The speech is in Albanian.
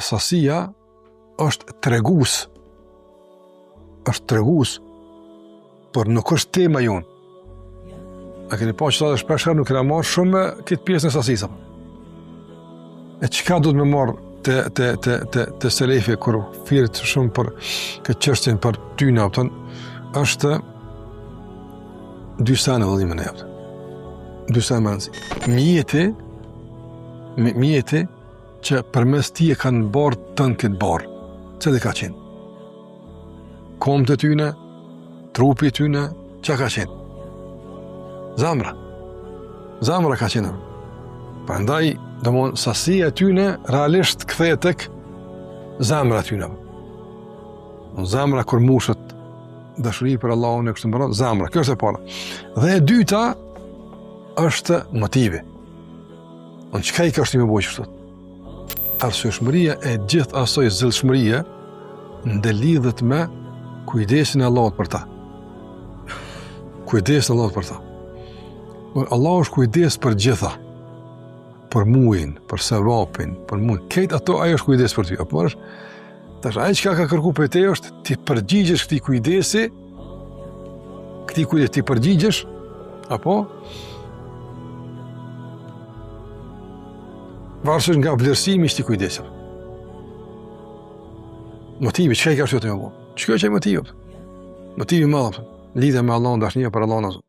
sasia është tregues, por nuk është tema jonë. A keni pa që ta shpeshherë nuk kena marrë shumë këtë pjesën e sasisë. E çka duhet me marrë të selefi kur firet shumë për këtë çështjen për tyna, është dy sene vëllimin e jeptë. Dy sene më rëndësi. Mjeti që përmes ti e kanë barë tënë këtë barë. Cëllë ka qenë? Komët e tyne, trupi tyne, që ka qenë? Zamra ka qenë. Prandaj, domthonjë sasia e tyne realisht kthehet tek zamra e tyne. Zamra kur mushet dashuri për Allahun e kështu me radhë, zamra, kjo është e para. Dhe e dyta është motivi. Çka i ka shtymë bëj kështu? Arsyeshmëria e gjithë asoj zellshmërie ndëlidhet me kujdesin e Allahut për ta. Kujdesin e Allahut për ta. Allah është kujdes për gjitha. Për muin, për sevapin, për muin. Këtë ato ajo është kujdes për ty. Apo është, tash ai çka ka kërkuar për te është ti përgjigjesh këtij kujdesi, ti përgjigjesh, apo varësisht nga vlerësimi i këtij kujdesi. Motivi, çka i ka shtyr të më bëj? Çka është motivi? Motivi i madh, lidhja me Allahun, dashnia për Allahun.